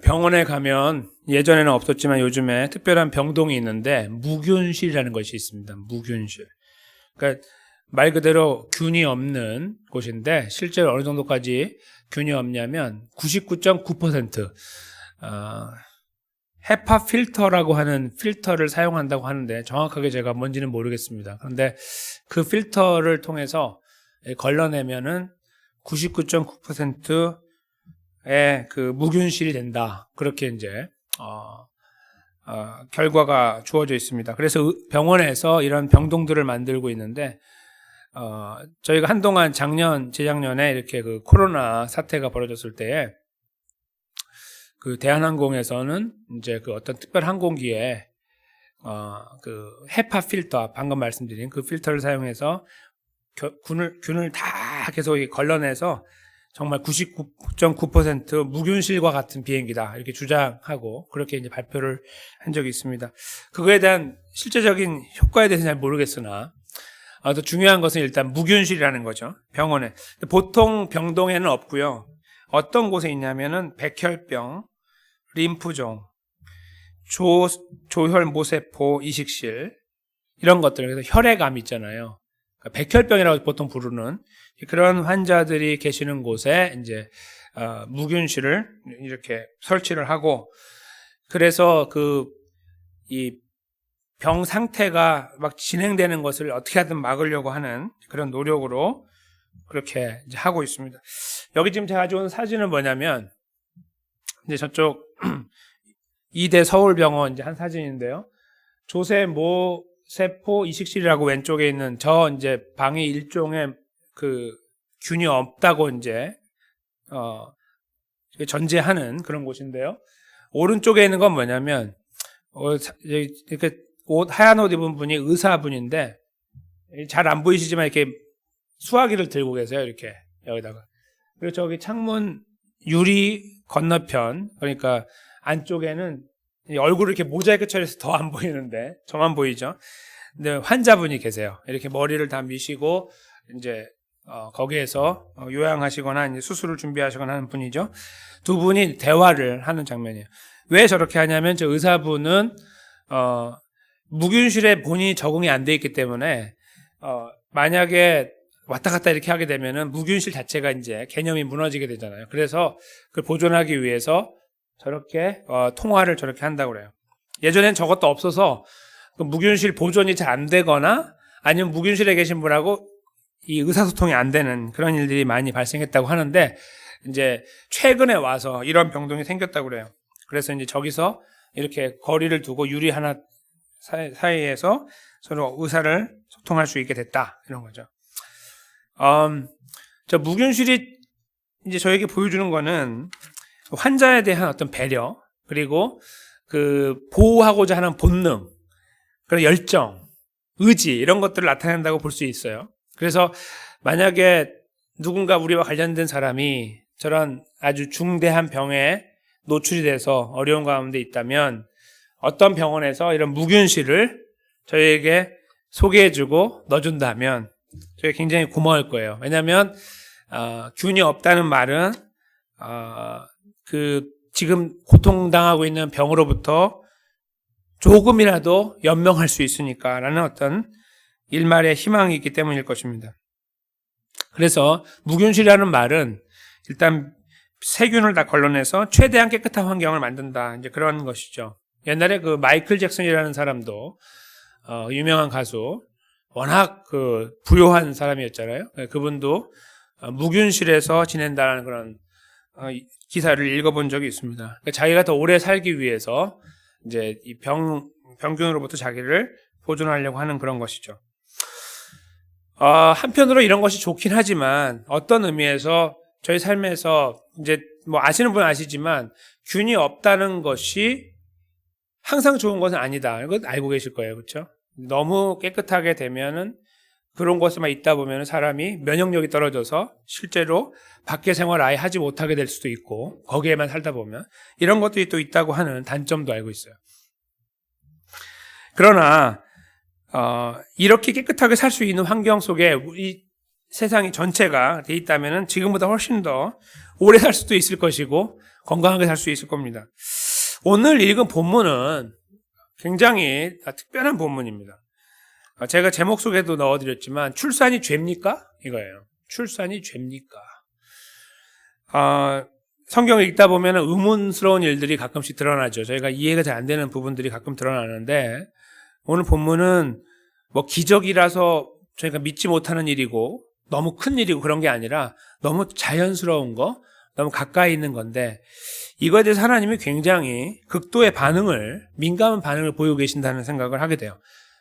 병원에 가면 예전에는 없었지만 요즘에 특별한 병동이 있는데 무균실이라는 것이 있습니다. 무균실. 그러니까 말 그대로 균이 없는 곳인데 실제로 어느 정도까지 균이 없냐면 99.9% 헤파 필터라고 하는 필터를 사용한다고 하는데 정확하게 제가 뭔지는 모르겠습니다. 그런데 그 필터를 통해서 걸러내면은 99.9%의 그 무균실이 된다. 그렇게 이제 결과가 주어져 있습니다. 그래서 병원에서 이런 병동들을 만들고 있는데 저희가 한동안 재작년에 이렇게 그 코로나 사태가 벌어졌을 때에 그 대한항공에서는 이제 그 어떤 특별 항공기에 그 헤파 필터, 방금 말씀드린 그 필터를 사용해서 균을 다 계속 걸러내서 정말 99.9% 무균실과 같은 비행기다 이렇게 주장하고 그렇게 이제 발표를 한 적이 있습니다. 그거에 대한 실제적인 효과에 대해서는 잘 모르겠으나 더 중요한 것은 일단 무균실이라는 거죠. 병원에. 보통 병동에는 없고요. 어떤 곳에 있냐면은 백혈병, 림프종, 조혈모세포 이식실 이런 것들, 그래서 혈액암 있잖아요. 그러니까 백혈병이라고 보통 부르는 그런 환자들이 계시는 곳에 이제 무균실을 이렇게 설치를 하고, 그래서 이 병 상태가 막 진행되는 것을 어떻게 하든 막으려고 하는 그런 노력으로 그렇게 이제 하고 있습니다. 여기 지금 제가 가져온 사진은 뭐냐면 이제 저쪽 이대 서울병원 이제 한 사진인데요. 조세모세포 이식실이라고 왼쪽에 있는 저 이제 방이 일종의 그 균이 없다고 이제 전제하는 그런 곳인데요. 오른쪽에 있는 건 뭐냐면 이렇게 하얀 옷 입은 분이 의사분인데 잘 안 보이시지만 이렇게 수화기를 들고 계세요. 이렇게 여기다가. 그리고 저기 창문 유리 건너편, 그러니까 안쪽에는 얼굴을 이렇게 모자이크 처리해서 더 안 보이는데 저만 보이죠. 근데 환자분이 계세요. 이렇게 머리를 다 미시고 이제 거기에서 요양하시거나 이제 수술을 준비하시거나 하는 분이죠. 두 분이 대화를 하는 장면이에요. 왜 저렇게 하냐면 저 의사분은 무균실에 본인이 적응이 안 돼 있기 때문에 만약에 왔다 갔다 이렇게 하게 되면은 무균실 자체가 이제 개념이 무너지게 되잖아요. 그래서 그걸 보존하기 위해서 저렇게 통화를 저렇게 한다고 그래요. 예전엔 저것도 없어서 그 무균실 보존이 잘 안 되거나 아니면 무균실에 계신 분하고 이 의사소통이 안 되는 그런 일들이 많이 발생했다고 하는데 이제 최근에 와서 이런 병동이 생겼다고 그래요. 그래서 이제 저기서 이렇게 거리를 두고 유리 하나 사이에서 서로 의사를 소통할 수 있게 됐다 이런 거죠. 저 무균실이 이제 저에게 보여주는 거는 환자에 대한 어떤 배려, 그리고 그 보호하고자 하는 본능, 그리고 열정, 의지 이런 것들을 나타낸다고 볼 수 있어요. 그래서 만약에 누군가 우리와 관련된 사람이 저런 아주 중대한 병에 노출이 돼서 어려운 가운데 있다면 어떤 병원에서 이런 무균실을 저희에게 소개해주고 넣어준다면 저희 굉장히 고마울 거예요. 왜냐하면 균이 없다는 말은 그 지금 고통당하고 있는 병으로부터 조금이라도 연명할 수 있으니까라는 어떤 일말의 희망이 있기 때문일 것입니다. 그래서 무균실이라는 말은 일단 세균을 다 걸러내서 최대한 깨끗한 환경을 만든다, 이제 그런 것이죠. 옛날에 그 마이클 잭슨이라는 사람도 유명한 가수, 워낙 그 부유한 사람이었잖아요. 그분도 무균실에서 지낸다는 그런 기사를 읽어본 적이 있습니다. 그러니까 자기가 더 오래 살기 위해서 이제 이 병균으로부터 자기를 보존하려고 하는 그런 것이죠. 한편으로 이런 것이 좋긴 하지만 어떤 의미에서 저희 삶에서 이제 뭐 아시는 분은 아시지만 균이 없다는 것이 항상 좋은 것은 아니다. 이건 알고 계실 거예요. 그렇죠? 너무 깨끗하게 되면은 그런 곳에만 있다 보면 사람이 면역력이 떨어져서 실제로 밖에 생활 아예 하지 못하게 될 수도 있고, 거기에만 살다 보면 이런 것들이 또 있다고 하는 단점도 알고 있어요. 그러나 이렇게 깨끗하게 살 수 있는 환경 속에 우리 세상이 전체가 돼 있다면 지금보다 훨씬 더 오래 살 수도 있을 것이고 건강하게 살 수 있을 겁니다. 오늘 읽은 본문은 굉장히 특별한 본문입니다. 제가 제목 속에도 넣어드렸지만 출산이 죄입니까? 이거예요. 출산이 죄입니까? 성경을 읽다 보면 의문스러운 일들이 가끔씩 드러나죠. 저희가 이해가 잘 안 되는 부분들이 가끔 드러나는데 오늘 본문은 뭐 기적이라서 저희가 믿지 못하는 일이고 너무 큰 일이고 그런 게 아니라 너무 자연스러운 거, 너무 가까이 있는 건데 이거에 대해서 하나님이 굉장히 극도의 민감한 반응을 보이고 계신다는 생각을 하게 돼요.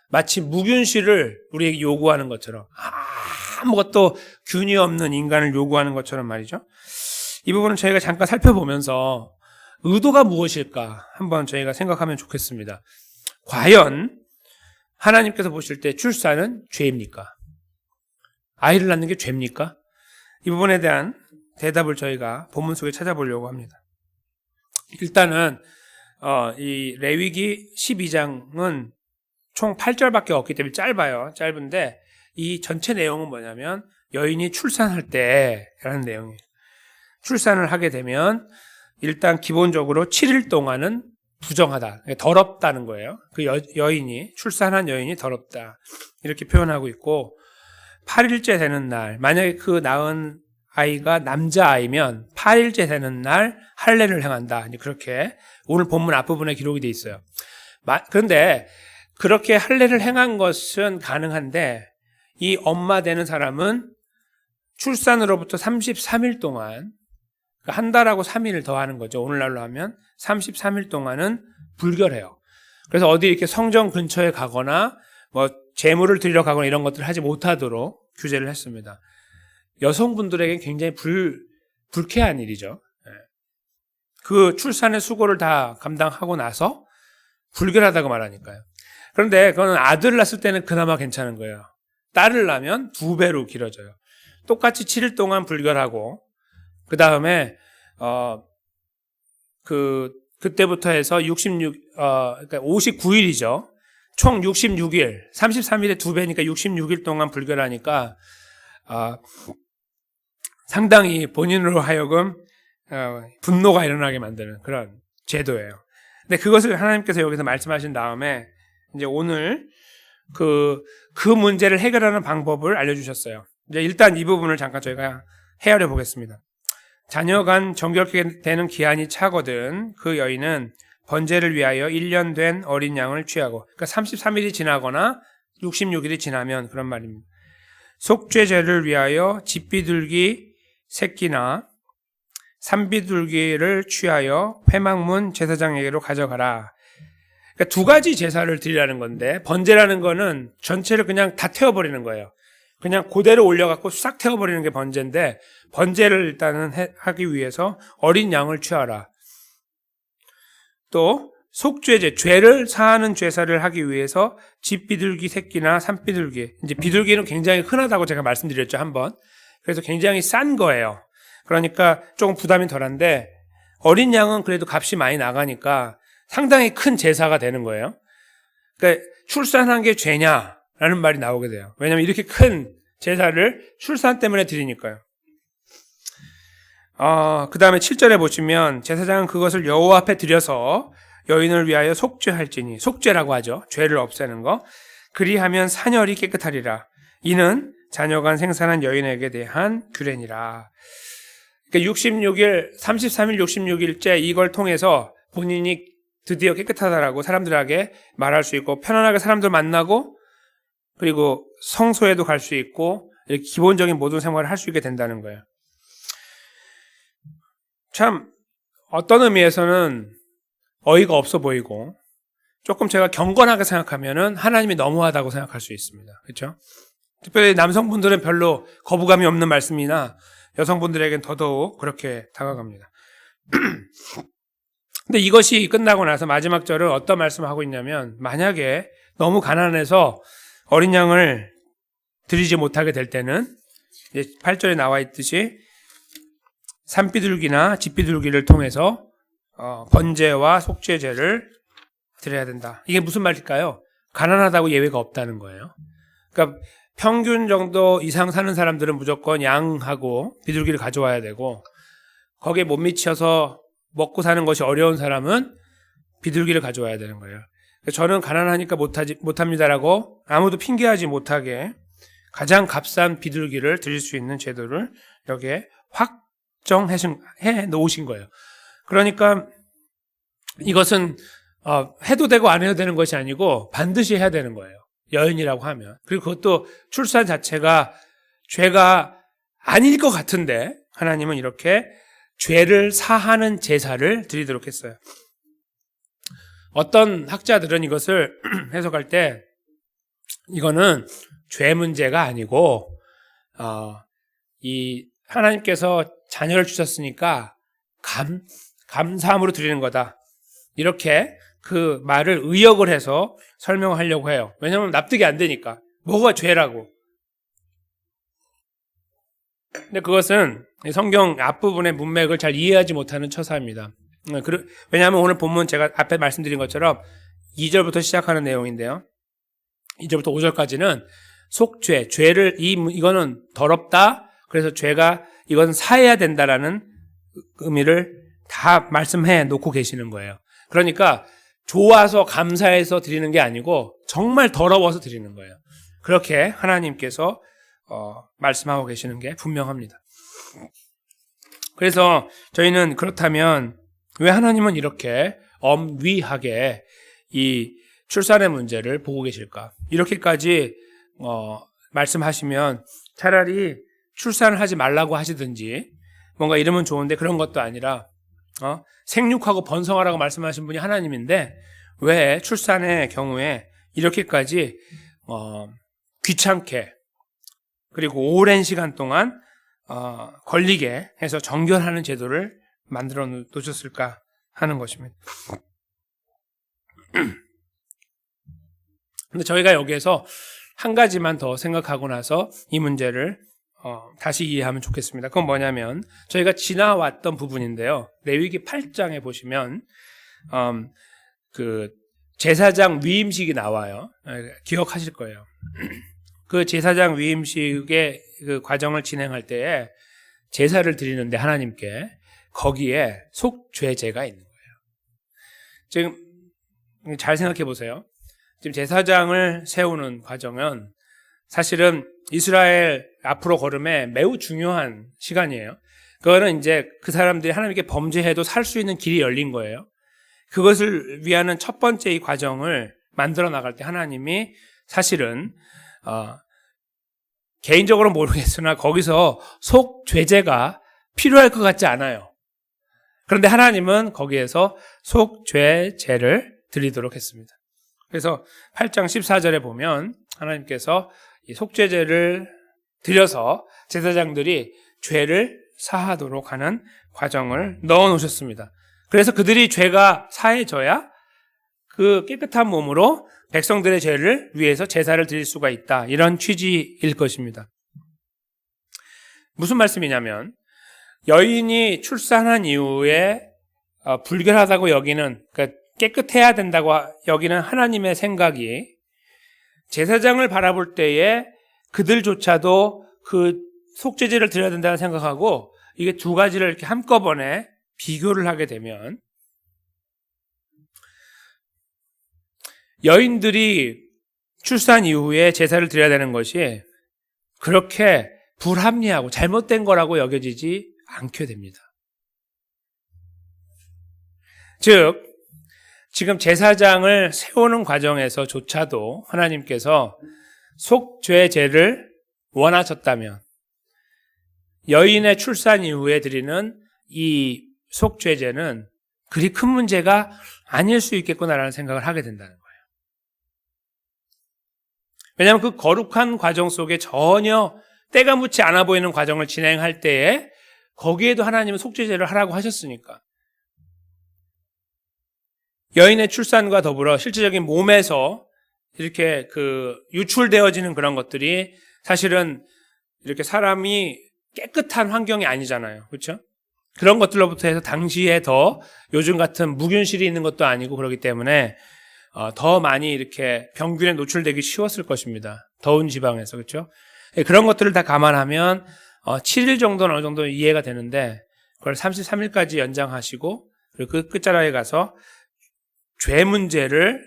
마치 무균실을 우리에게 요구하는 것처럼 아무것도 균이 없는 인간을 요구하는 것처럼 말이죠. 이 부분은 저희가 잠깐 살펴보면서 의도가 무엇일까 한번 저희가 생각하면 좋겠습니다. 과연 하나님께서 보실 때 출산은 죄입니까? 아이를 낳는 게 죄입니까? 이 부분에 대한 대답을 저희가 본문 속에 찾아보려고 합니다. 일단은 이 레위기 12장은 총 8절밖에 없기 때문에 짧아요. 짧은데 이 전체 내용은 뭐냐면 여인이 출산할 때라는 내용이에요. 출산을 하게 되면 일단 기본적으로 7일 동안은 부정하다, 더럽다는 거예요. 그 여인이 출산한 여인이 더럽다 이렇게 표현하고 있고 8일째 되는 날, 만약에 그 낳은 아이가 남자아이면 8일째 되는 날 할례를 행한다. 그렇게 오늘 본문 앞부분에 기록이 돼 있어요. 그런데 그렇게 할례를 행한 것은 가능한데 이 엄마 되는 사람은 출산으로부터 33일 동안 한 달하고 3일을 더하는 거죠. 오늘날로 하면 33일 동안은 불결해요. 그래서 어디 이렇게 성전 근처에 가거나 뭐 제물을 드리러 가거나 이런 것들을 하지 못하도록 규제를 했습니다. 여성분들에게 굉장히 불쾌한 일이죠. 그 출산의 수고를 다 감당하고 나서 불결하다고 말하니까요. 그런데 그건 아들을 낳았을 때는 그나마 괜찮은 거예요. 딸을 낳으면 2배로 길어져요. 똑같이 7일 동안 불결하고 그 다음에 그때부터 해서 그러니까 59일이죠. 총 66일, 33일에 2배니까 66일 동안 불결하니까 상당히 본인으로 하여금 분노가 일어나게 만드는 그런 제도예요. 근데 그것을 하나님께서 여기서 말씀하신 다음에 이제 오늘 그 문제를 해결하는 방법을 알려주셨어요. 이제 일단 이 부분을 잠깐 저희가 헤아려 보겠습니다. 자녀간 정결케 되는 기한이 차거든 그 여인은 번제를 위하여 1년 된 어린 양을 취하고, 그러니까 33일이 지나거나 66일이 지나면 그런 말입니다. 속죄제를 위하여 집비둘기 새끼나 산비둘기를 취하여 회막문 제사장에게로 가져가라. 그러니까 두 가지 제사를 드리라는 건데, 번제라는 거는 전체를 그냥 다 태워버리는 거예요. 그냥 그대로 올려갖고 싹 태워버리는 게 번제인데, 번제를 일단은 하기 위해서 어린 양을 취하라. 또 속죄제, 죄를 사하는 제사를 하기 위해서 집비둘기 새끼나 산비둘기, 이제 비둘기는 굉장히 흔하다고 제가 말씀드렸죠, 한번. 그래서 굉장히 싼 거예요. 그러니까 조금 부담이 덜한데, 어린 양은 그래도 값이 많이 나가니까 상당히 큰 제사가 되는 거예요. 그러니까 출산한 게 죄냐라는 말이 나오게 돼요. 왜냐하면 이렇게 큰 제사를 출산 때문에 드리니까요. 그 다음에 7절에 보시면 제사장은 그것을 여호와 앞에 드려서 여인을 위하여 속죄할지니, 속죄라고 하죠. 죄를 없애는 거. 그리하면 사녀리 깨끗하리라. 이는 자녀간 생산한 여인에게 대한 규례니라. 그러니까 63일, 66일째 이걸 통해서 본인이 드디어 깨끗하다라고 사람들에게 말할 수 있고, 편안하게 사람들 만나고, 그리고 성소에도 갈 수 있고, 이렇게 기본적인 모든 생활을 할 수 있게 된다는 거예요. 참 어떤 의미에서는 어이가 없어 보이고, 조금 제가 경건하게 생각하면은 하나님이 너무하다고 생각할 수 있습니다. 그렇죠? 특별히 남성분들은 별로 거부감이 없는 말씀이나 여성분들에겐 더더욱 그렇게 다가갑니다. 근데 이것이 끝나고 나서 마지막 절은 어떤 말씀을 하고 있냐면, 만약에 너무 가난해서 어린 양을 드리지 못하게 될 때는 8절에 나와 있듯이 산비둘기나 집비둘기를 통해서 번제와 속죄제를 드려야 된다. 이게 무슨 말일까요? 가난하다고 예외가 없다는 거예요. 그러니까 평균 정도 이상 사는 사람들은 무조건 양하고 비둘기를 가져와야 되고, 거기에 못 미쳐서 먹고 사는 것이 어려운 사람은 비둘기를 가져와야 되는 거예요. 저는 가난하니까 못합니다라고 아무도 핑계하지 못하게 가장 값싼 비둘기를 드릴 수 있는 제도를 여기에 확정해 놓으신 거예요. 그러니까 이것은 해도 되고 안 해도 되는 것이 아니고 반드시 해야 되는 거예요. 여인이라고 하면. 그리고 그것도 출산 자체가 죄가 아닐 것 같은데 하나님은 이렇게 죄를 사하는 제사를 드리도록 했어요. 어떤 학자들은 이것을 해석할 때 이거는 죄 문제가 아니고 이 하나님께서 자녀를 주셨으니까 감사함으로 드리는 거다. 이렇게 그 말을 의역을 해서 설명하려고 해요. 왜냐하면 납득이 안 되니까. 뭐가 죄라고. 근데 그것은 성경 앞부분의 문맥을 잘 이해하지 못하는 처사입니다. 왜냐하면 오늘 본문 제가 앞에 말씀드린 것처럼 2절부터 시작하는 내용인데요. 2절부터 5절까지는 속죄, 죄를 이거는 더럽다. 그래서 죄가 이건 사해야 된다라는 의미를 다 말씀해 놓고 계시는 거예요. 그러니까 좋아서 감사해서 드리는 게 아니고 정말 더러워서 드리는 거예요. 그렇게 하나님께서 말씀하고 계시는 게 분명합니다. 그래서 저희는 그렇다면 왜 하나님은 이렇게 엄위하게 이 출산의 문제를 보고 계실까? 이렇게까지 말씀하시면 차라리 출산을 하지 말라고 하시든지 뭔가 이러면 좋은데 그런 것도 아니라 생육하고 번성하라고 말씀하신 분이 하나님인데 왜 출산의 경우에 이렇게까지 귀찮게 그리고 오랜 시간 동안 걸리게 해서 정결하는 제도를 만들어 놓으셨을까 하는 것입니다. 근데 저희가 여기에서 한 가지만 더 생각하고 나서 이 문제를 다시 이해하면 좋겠습니다. 그건 뭐냐면 저희가 지나왔던 부분인데요. 레위기 8장에 보시면 그 제사장 위임식이 나와요. 기억하실 거예요. 그 제사장 위임식의 그 과정을 진행할 때에 제사를 드리는데 하나님께 거기에 속죄제가 있는 거예요. 지금 잘 생각해 보세요. 지금 제사장을 세우는 과정은 사실은 이스라엘 앞으로 걸음에 매우 중요한 시간이에요. 그거는 이제 그 사람들이 하나님께 범죄해도 살 수 있는 길이 열린 거예요. 그것을 위하는 첫 번째 이 과정을 만들어 나갈 때 하나님이 사실은 개인적으로 모르겠으나 거기서 속죄제가 필요할 것 같지 않아요. 그런데 하나님은 거기에서 속죄제를 드리도록 했습니다. 그래서 8장 14절에 보면 하나님께서 이 속죄제를 드려서 제사장들이 죄를 사하도록 하는 과정을 넣어 놓으셨습니다. 그래서 그들이 죄가 사해져야 그 깨끗한 몸으로 백성들의 죄를 위해서 제사를 드릴 수가 있다. 이런 취지일 것입니다. 무슨 말씀이냐면 여인이 출산한 이후에 불결하다고 여기는, 그러니까 깨끗해야 된다고 여기는 하나님의 생각이 제사장을 바라볼 때에 그들조차도 그 속죄제를 드려야 된다고 생각하고 이게 두 가지를 이렇게 한꺼번에 비교를 하게 되면 여인들이 출산 이후에 제사를 드려야 되는 것이 그렇게 불합리하고 잘못된 거라고 여겨지지 않게 됩니다. 즉, 지금 제사장을 세우는 과정에서조차도 하나님께서 속죄제를 원하셨다면 여인의 출산 이후에 드리는 이 속죄제는 그리 큰 문제가 아닐 수 있겠구나라는 생각을 하게 된다는 거예요. 왜냐하면 그 거룩한 과정 속에 전혀 때가 묻지 않아 보이는 과정을 진행할 때에 거기에도 하나님은 속죄제를 하라고 하셨으니까. 여인의 출산과 더불어 실제적인 몸에서 이렇게 유출되어지는 그런 것들이 사실은 이렇게 사람이 깨끗한 환경이 아니잖아요. 그렇죠? 그런 것들로부터 해서 당시에 더 요즘 같은 무균실이 있는 것도 아니고 그렇기 때문에 더 많이 이렇게 병균에 노출되기 쉬웠을 것입니다. 더운 지방에서. 그렇죠? 그런 것들을 다 감안하면 7일 정도는 어느 정도 이해가 되는데 그걸 33일까지 연장하시고 그리고 그 끝자락에 가서 죄 문제로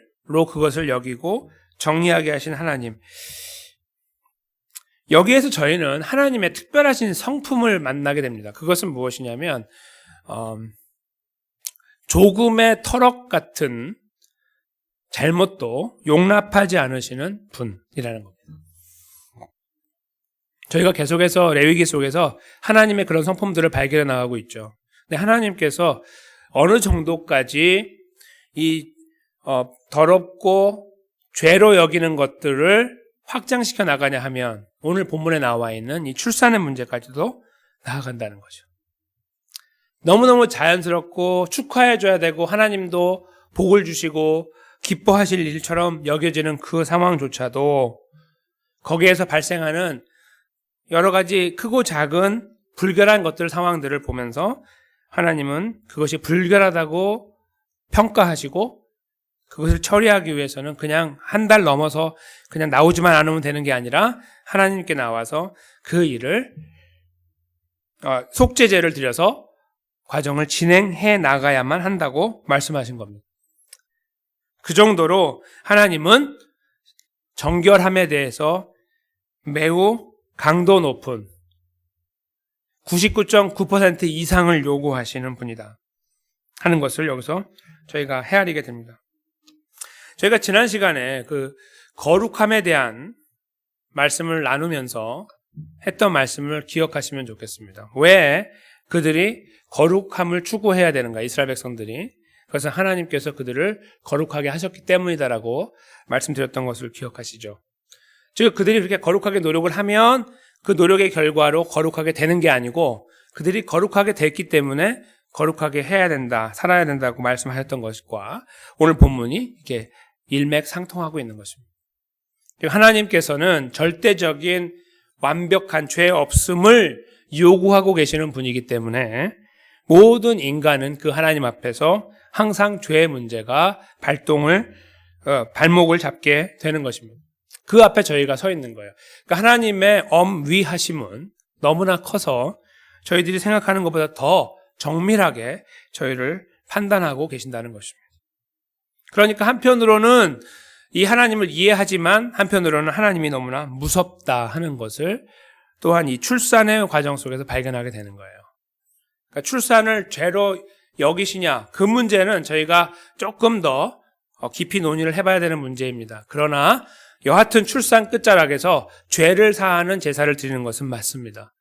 그것을 여기고 정리하게 하신 하나님. 여기에서 저희는 하나님의 특별하신 성품을 만나게 됩니다. 그것은 무엇이냐면 조금의 터럭 같은 잘못도 용납하지 않으시는 분이라는 겁니다. 저희가 계속해서 레위기 속에서 하나님의 그런 성품들을 발견해 나가고 있죠. 근데 하나님께서 어느 정도까지 이 더럽고 죄로 여기는 것들을 확장시켜 나가냐 하면 오늘 본문에 나와 있는 이 출산의 문제까지도 나아간다는 거죠. 너무너무 자연스럽고 축하해줘야 되고 하나님도 복을 주시고 기뻐하실 일처럼 여겨지는 그 상황조차도 거기에서 발생하는 여러 가지 크고 작은 불결한 것들, 상황들을 보면서 하나님은 그것이 불결하다고 평가하시고 그것을 처리하기 위해서는 그냥 한 달 넘어서 그냥 나오지만 않으면 되는 게 아니라 하나님께 나와서 그 일을 속죄제를 드려서 과정을 진행해 나가야만 한다고 말씀하신 겁니다. 그 정도로 하나님은 정결함에 대해서 매우 강도 높은 99.9% 이상을 요구하시는 분이다 하는 것을 여기서 저희가 헤아리게 됩니다. 저희가 지난 시간에 그 거룩함에 대한 말씀을 나누면서 했던 말씀을 기억하시면 좋겠습니다. 왜 그들이 거룩함을 추구해야 되는가, 이스라엘 백성들이. 그것은 하나님께서 그들을 거룩하게 하셨기 때문이다라고 말씀드렸던 것을 기억하시죠. 즉 그들이 그렇게 거룩하게 노력을 하면 그 노력의 결과로 거룩하게 되는 게 아니고 그들이 거룩하게 됐기 때문에 거룩하게 해야 된다, 살아야 된다고 말씀하셨던 것과 오늘 본문이 이렇게 일맥상통하고 있는 것입니다. 하나님께서는 절대적인 완벽한 죄 없음을 요구하고 계시는 분이기 때문에 모든 인간은 그 하나님 앞에서 항상 죄의 문제가 발목을 잡게 되는 것입니다. 그 앞에 저희가 서 있는 거예요. 그러니까 하나님의 엄위하심은 너무나 커서 저희들이 생각하는 것보다 더 정밀하게 저희를 판단하고 계신다는 것입니다. 그러니까 한편으로는 이 하나님을 이해하지만 한편으로는 하나님이 너무나 무섭다 하는 것을 또한 이 출산의 과정 속에서 발견하게 되는 거예요. 그러니까 출산을 죄로 여기시냐, 그 문제는 저희가 조금 더 깊이 논의를 해봐야 되는 문제입니다. 그러나 여하튼 출산 끝자락에서 죄를 사하는 제사를 드리는 것은 맞습니다.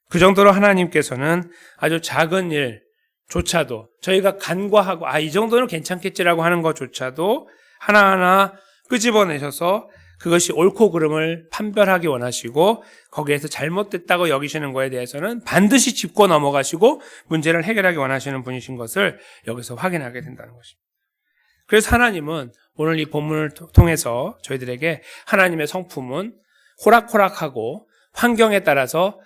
그 정도로 하나님께서는 아주 작은 일조차도 저희가 간과하고 이 정도는 괜찮겠지라고 하는 것조차도 하나하나 끄집어내셔서 그것이 옳고 그름을 판별하기 원하시고 거기에서 잘못됐다고 여기시는 거에 대해서는 반드시 짚고 넘어가시고 문제를 해결하기 원하시는 분이신 것을 여기서 확인하게 된다는 것입니다. 그래서 하나님은 오늘 이 본문을 통해서 저희들에게 하나님의 성품은 호락호락하고 환경에 따라서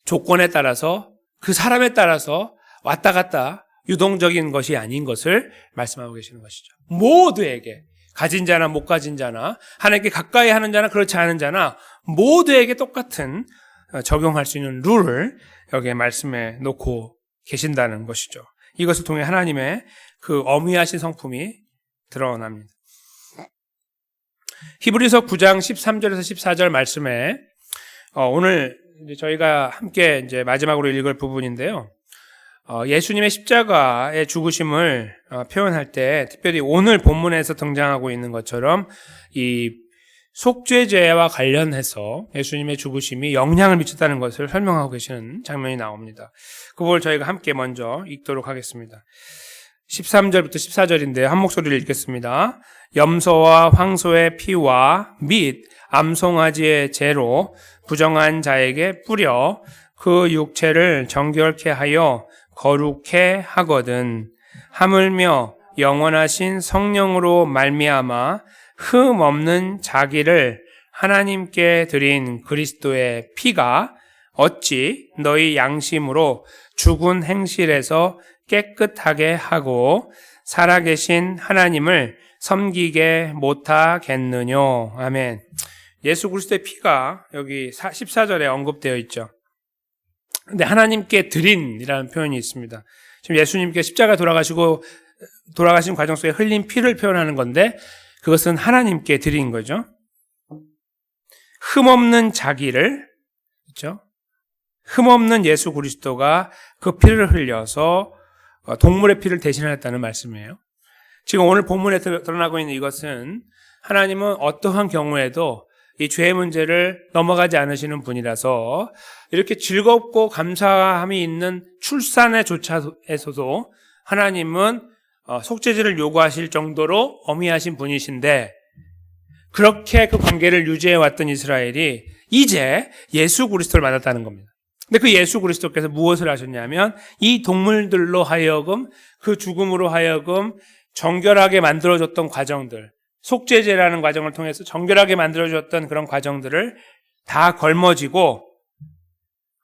조건에 따라서 그 사람에 따라서 왔다 갔다 유동적인 것이 아닌 것을 말씀하고 계시는 것이죠. 모두에게 가진 자나 못 가진 자나 하나님께 가까이 하는 자나 그렇지 않은 자나 모두에게 똑같은 적용할 수 있는 룰을 여기에 말씀해 놓고 계신다는 것이죠. 이것을 통해 하나님의 그 엄위하신 성품이 드러납니다. 히브리서 9장 13절에서 14절 말씀에 오늘 저희가 함께 이제 마지막으로 읽을 부분인데요. 예수님의 십자가의 죽으심을 표현할 때 특별히 오늘 본문에서 등장하고 있는 것처럼 이 속죄제와 관련해서 예수님의 죽으심이 영향을 미쳤다는 것을 설명하고 계시는 장면이 나옵니다. 그걸 저희가 함께 먼저 읽도록 하겠습니다. 13절부터 14절인데 한 목소리를 읽겠습니다. 염소와 황소의 피와 및 암송아지의 재로 부정한 자에게 뿌려 그 육체를 정결케 하여 거룩해 하거든. 하물며 영원하신 성령으로 말미암아 흠 없는 자기를 하나님께 드린 그리스도의 피가 어찌 너희 양심으로 죽은 행실에서 깨끗하게 하고 살아계신 하나님을 섬기게 못하겠느뇨. 아멘. 예수 그리스도의 피가 여기 14절에 언급되어 있죠. 근데 하나님께 드린이라는 표현이 있습니다. 지금 예수님께 십자가 돌아가신 과정 속에 흘린 피를 표현하는 건데 그것은 하나님께 드린 거죠. 흠없는 자기를, 그렇죠? 흠없는 예수 그리스도가 그 피를 흘려서 동물의 피를 대신하였다는 말씀이에요. 지금 오늘 본문에 드러나고 있는 이것은 하나님은 어떠한 경우에도 이 죄의 문제를 넘어가지 않으시는 분이라서 이렇게 즐겁고 감사함이 있는 출산에조차에서도 하나님은 속죄제를 요구하실 정도로 엄히하신 분이신데 그렇게 그 관계를 유지해 왔던 이스라엘이 이제 예수 그리스도를 만났다는 겁니다. 근데 그 예수 그리스도께서 무엇을 하셨냐면 이 동물들로 하여금 그 죽음으로 하여금 정결하게 만들어줬던 과정들, 속죄제라는 과정을 통해서 정결하게 만들어줬던 그런 과정들을 다 걸머지고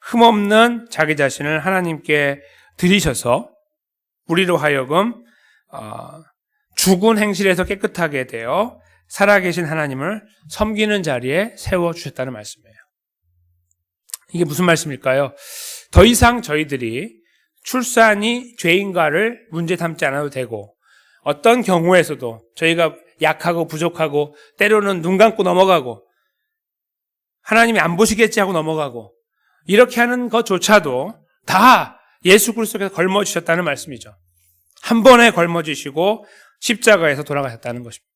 흠없는 자기 자신을 하나님께 드리셔서 우리로 하여금 죽은 행실에서 깨끗하게 되어 살아계신 하나님을 섬기는 자리에 세워주셨다는 말씀이에요. 이게 무슨 말씀일까요? 더 이상 저희들이 출산이 죄인가를 문제 삼지 않아도 되고 어떤 경우에서도 저희가 약하고 부족하고 때로는 눈 감고 넘어가고 하나님이 안 보시겠지 하고 넘어가고 이렇게 하는 것조차도 다 예수 그리스도께서 걸머주셨다는 말씀이죠. 한 번에 걸머지시고 십자가에서 돌아가셨다는 것입니다.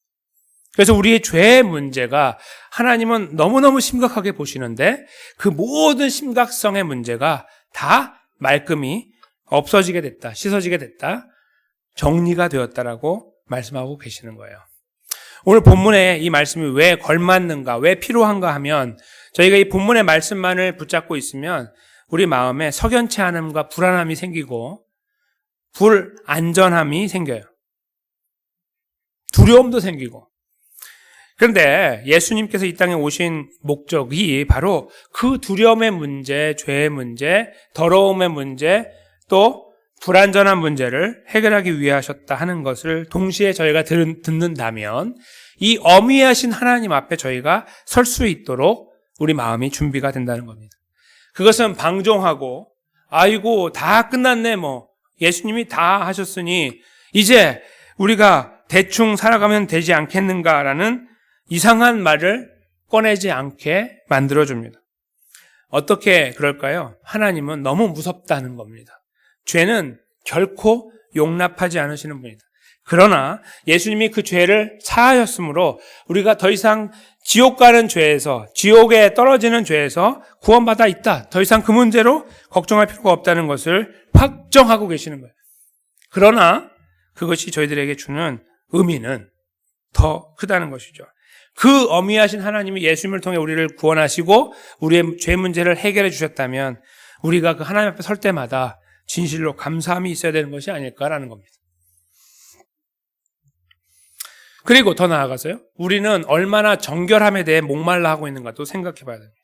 그래서 우리의 죄의 문제가 하나님은 너무너무 심각하게 보시는데 그 모든 심각성의 문제가 다 말끔히 없어지게 됐다, 씻어지게 됐다, 정리가 되었다라고 말씀하고 계시는 거예요. 오늘 본문에 이 말씀이 왜 걸맞는가, 왜 필요한가 하면 저희가 이 본문의 말씀만을 붙잡고 있으면 우리 마음에 석연치 않음과 불안함이 생기고 불안전함이 생겨요. 두려움도 생기고. 그런데 예수님께서 이 땅에 오신 목적이 바로 그 두려움의 문제, 죄의 문제, 더러움의 문제, 또 불안전한 문제를 해결하기 위해 하셨다 하는 것을 동시에 저희가 듣는다면 이 어미하신 하나님 앞에 저희가 설 수 있도록 우리 마음이 준비가 된다는 겁니다. 그것은 방종하고 아이고 다 끝났네 예수님이 다 하셨으니 이제 우리가 대충 살아가면 되지 않겠는가라는 이상한 말을 꺼내지 않게 만들어줍니다. 어떻게 그럴까요? 하나님은 너무 무섭다는 겁니다. 죄는 결코 용납하지 않으시는 분이다. 그러나 예수님이 그 죄를 사하셨으므로 우리가 더 이상 지옥 가는 죄에서, 지옥에 떨어지는 죄에서 구원받아 있다. 더 이상 그 문제로 걱정할 필요가 없다는 것을 확정하고 계시는 거예요. 그러나 그것이 저희들에게 주는 의미는 더 크다는 것이죠. 그 어미하신 하나님이 예수님을 통해 우리를 구원하시고 우리의 죄 문제를 해결해 주셨다면 우리가 그 하나님 앞에 설 때마다 진실로 감사함이 있어야 되는 것이 아닐까라는 겁니다. 그리고 더 나아가서요. 우리는 얼마나 정결함에 대해 목말라 하고 있는가도 생각해 봐야 됩니다.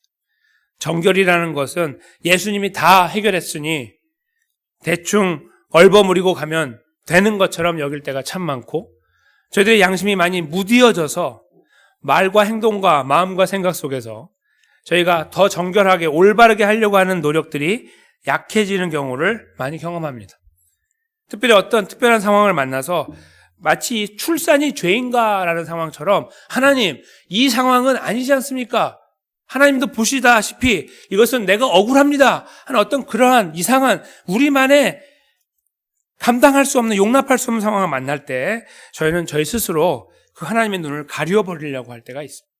정결이라는 것은 예수님이 다 해결했으니 대충 얼버무리고 가면 되는 것처럼 여길 때가 참 많고 저희들의 양심이 많이 무디어져서 말과 행동과 마음과 생각 속에서 저희가 더 정결하게 올바르게 하려고 하는 노력들이 약해지는 경우를 많이 경험합니다. 특별히 어떤 특별한 상황을 만나서 마치 출산이 죄인가라는 상황처럼 하나님, 이 상황은 아니지 않습니까? 하나님도 보시다시피 이것은 내가 억울합니다 하는 어떤 그러한 이상한 우리만의 감당할 수 없는, 용납할 수 없는 상황을 만날 때 저희는 저희 스스로 그 하나님의 눈을 가려버리려고 할 때가 있습니다.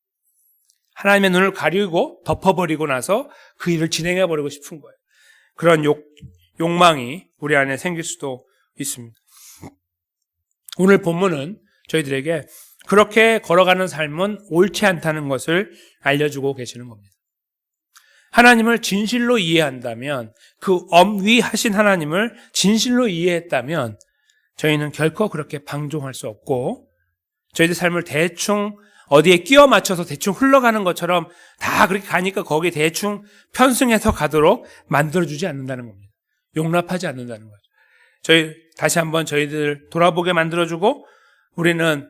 하나님의 눈을 가리고 덮어버리고 나서 그 일을 진행해버리고 싶은 거예요. 그런 욕망이 우리 안에 생길 수도 있습니다. 오늘 본문은 저희들에게 그렇게 걸어가는 삶은 옳지 않다는 것을 알려주고 계시는 겁니다. 하나님을 진실로 이해한다면, 그 엄위하신 하나님을 진실로 이해했다면 저희는 결코 그렇게 방종할 수 없고 저희들 삶을 대충 어디에 끼워 맞춰서 대충 흘러가는 것처럼 다 그렇게 가니까 거기에 대충 편승해서 가도록 만들어주지 않는다는 겁니다. 용납하지 않는다는 거죠. 다시 한번 저희들 돌아보게 만들어주고 우리는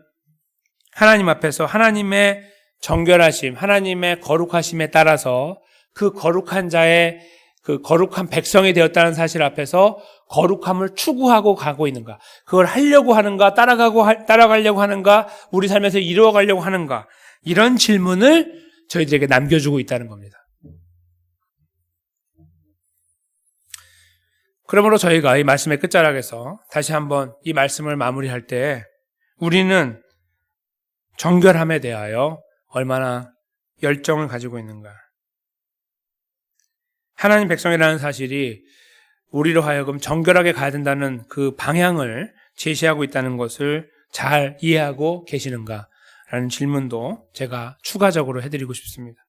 하나님 앞에서 하나님의 정결하심, 하나님의 거룩하심에 따라서 그 거룩한 자의 그 거룩한 백성이 되었다는 사실 앞에서 거룩함을 추구하고 가고 있는가? 그걸 하려고 하는가? 따라가려고 하는가? 우리 삶에서 이루어가려고 하는가? 이런 질문을 저희들에게 남겨주고 있다는 겁니다. 그러므로 저희가 이 말씀의 끝자락에서 다시 한번 이 말씀을 마무리할 때 우리는 정결함에 대하여 얼마나 열정을 가지고 있는가? 하나님 백성이라는 사실이 우리로 하여금 정결하게 가야 된다는 그 방향을 제시하고 있다는 것을 잘 이해하고 계시는가라는 질문도 제가 추가적으로 해드리고 싶습니다.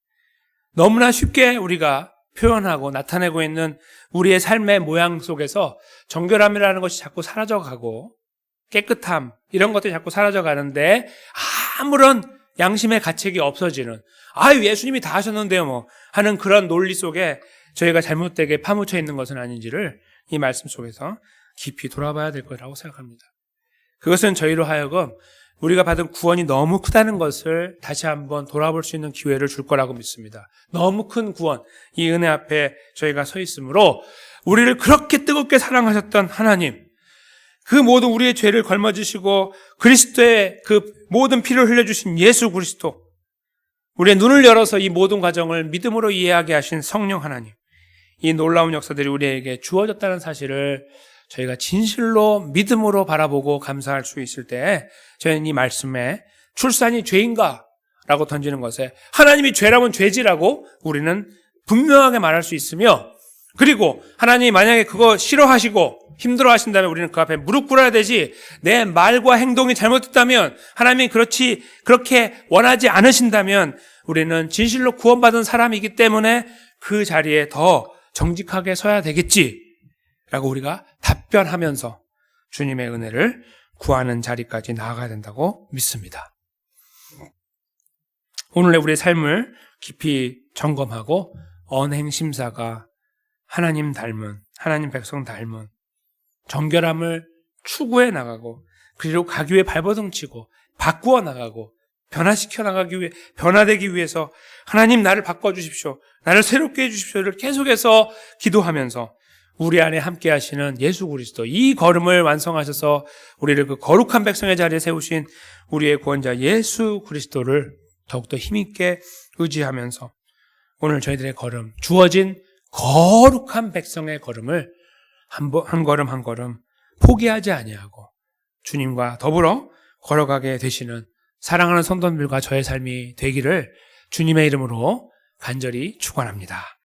너무나 쉽게 우리가 표현하고 나타내고 있는 우리의 삶의 모양 속에서 정결함이라는 것이 자꾸 사라져가고 깨끗함 이런 것들이 자꾸 사라져가는데 아무런 양심의 가책이 없어지는 예수님이 다 하셨는데요 뭐 하는 그런 논리 속에 저희가 잘못되게 파묻혀 있는 것은 아닌지를 이 말씀 속에서 깊이 돌아봐야 될 거라고 생각합니다. 그것은 저희로 하여금 우리가 받은 구원이 너무 크다는 것을 다시 한번 돌아볼 수 있는 기회를 줄 거라고 믿습니다. 너무 큰 구원, 이 은혜 앞에 저희가 서 있으므로 우리를 그렇게 뜨겁게 사랑하셨던 하나님, 그 모든 우리의 죄를 걸머지시고 그리스도의 그 모든 피를 흘려주신 예수 그리스도, 우리의 눈을 열어서 이 모든 과정을 믿음으로 이해하게 하신 성령 하나님, 이 놀라운 역사들이 우리에게 주어졌다는 사실을 저희가 진실로 믿음으로 바라보고 감사할 수 있을 때 저희는 이 말씀에 출산이 죄인가? 라고 던지는 것에 하나님이 죄라면 죄지라고 우리는 분명하게 말할 수 있으며, 그리고 하나님이 만약에 그거 싫어하시고 힘들어 하신다면 우리는 그 앞에 무릎 꿇어야 되지, 내 말과 행동이 잘못됐다면, 하나님이 그렇게 원하지 않으신다면 우리는 진실로 구원받은 사람이기 때문에 그 자리에 더 정직하게 서야 되겠지 라고 우리가 답변하면서 주님의 은혜를 구하는 자리까지 나아가야 된다고 믿습니다. 오늘의 우리의 삶을 깊이 점검하고 언행심사가 하나님 닮은, 하나님 백성 닮은 정결함을 추구해 나가고, 그리고 가기 위해 발버둥 치고 바꾸어 나가고 변화시켜 나가기 위해, 변화되기 위해서 하나님 나를 바꿔주십시오, 나를 새롭게 해주십시오를 계속해서 기도하면서 우리 안에 함께 하시는 예수 그리스도, 이 걸음을 완성하셔서 우리를 그 거룩한 백성의 자리에 세우신 우리의 구원자 예수 그리스도를 더욱더 힘있게 의지하면서 오늘 저희들의 걸음, 주어진 거룩한 백성의 걸음을 한 걸음 한 걸음 포기하지 아니하고 주님과 더불어 걸어가게 되시는 사랑하는 성도들과 저의 삶이 되기를 주님의 이름으로 간절히 축원합니다.